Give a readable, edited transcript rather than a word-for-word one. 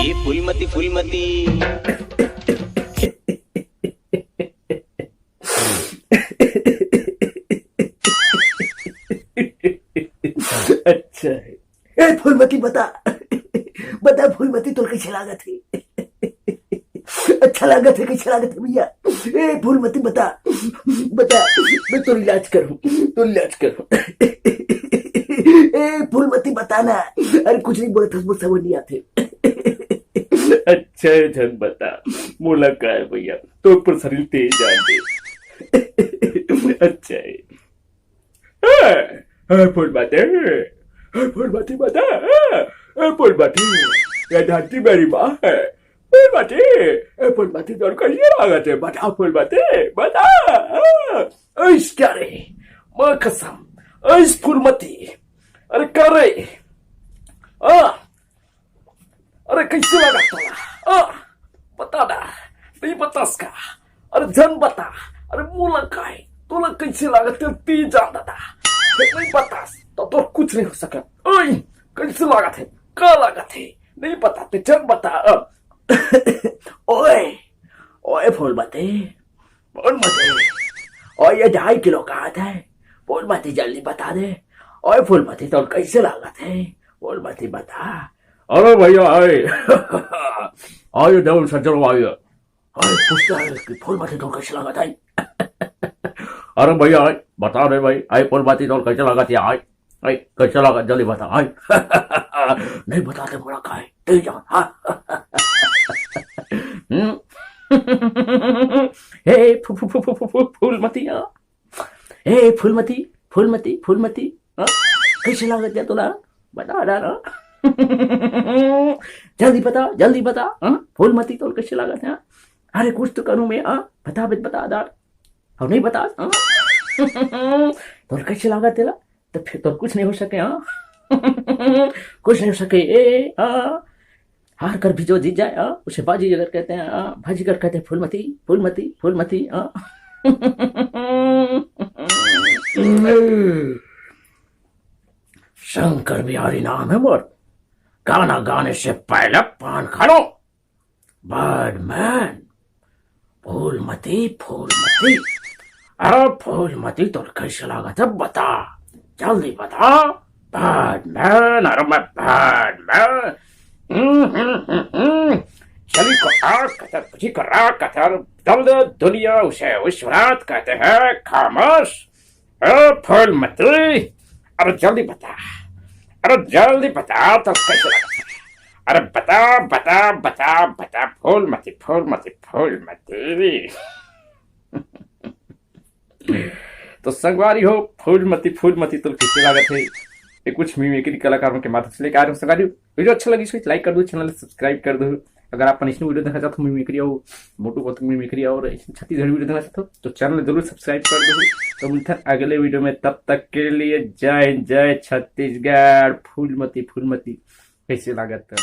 ये फूलमती फूलमती। अच्छा है। ए फूलमती बता बता फूलमती तो कैसे लागत है? अच्छा लागत है कैसे लागत है भैया? ए फूलमती बता बता, मैं तो इलाज करूं तो इलाज करूं। ए फूलमती बता ना। अरे कुछ नहीं बोले तो मुझसे वो नहीं आते। अच्छा है धन बता, मोला का है भैया तो ऊपर शरीर तेज आ दे। अच्छा है। फूलमती फूलमती बता। फूलमती ये धरती मेरी माँ है। फूलमती फूलमती तो कैसे लागत है? बता फूलमती बता। ऐस क्या रे माँ कसम, ऐस फूलमती। अरे कर रे अरे कैसे लगा तोला? बता ना, नहीं बता इसका। अरे जन बता। अरे मोला का है तोला कैसे लागत है? तीन जान दादा नहीं बता तो कुछ नहीं हो सका। ओए कैसे लागत है? का लागत है? नहीं बताते जन बता। ओए ओए फूलमती फूलमती, और ये 2.5 किलो का आता है। फूलमती जल्दी बता दे। ओए फूलमती तो कैसे लागत है? फूलमती बता। अरे भैया आए आइए देवल सज्जन आइए। आए पूछता है कि फूलमती तो कैसे लागत है? अरे भैया आए बता रहे भाई, आए फूलमती तो कैसे लागत है? आए आए कैसे लागत जल्दी बता। आए नहीं बताते बोला का है तेरी जान। हे फूलमती हे फूलमती फूलमती फूलमती कैसे लागत है तुला? बता ना। जल्दी बता फूलमती तो कैसे लागत है? अरे कुछ तो करूं मैं। बता दार और नहीं बता तो कैसे लागत तेरा? तो फिर तो कुछ नहीं हो सके। कुछ नहीं हो सके। हार कर भी जो जीत जाए उसे बाजीगर कहते हैं। बाजीगर कहते हैं फूलमती फूलमती फूलमती। शंकर बिहारी नाम है मोर। गाना गाने से पहले पान खा लो। बर्डमैन फूलमती फूलमती। फूलमती तो कैसे लागत है? बता जल्दी बता। बर्डमैन अरे मैं बर्डमैन। चली कतर बुझी करा कतर दल्द दुनिया उसे विश्वनाथ कहते हैं। खामोश फूलमती, अरे जल्दी बता। अरे जल्दी बता तो कैसे लगता है? अरे बता बता बता बता फूलमती फूलमती फूलमती। तो संगवारी हो फूलमती फूलमती तो कैसे लागत है? ये कुछ मिमिक्री कलाकारों के माध्यम से लेकर आ रहे हो। संगवारी वीडियो अच्छा लगी इसको लाइक कर दो, चैनल सब्सक्राइब कर दो। अगर आप नेशनल वीडियो देखना चाहते हो मिमिक्री और मोटू पतलू मिमिक्री और छत्तीसगढ़ी वीडियो देखना चाहते हो तो चैनल जरूर सब्सक्राइब कर दो। तो मिलते हैं अगले वीडियो में, तब तक के लिए जय जय छत्तीसगढ़। फूलमती फूलमती कैसे लागत है?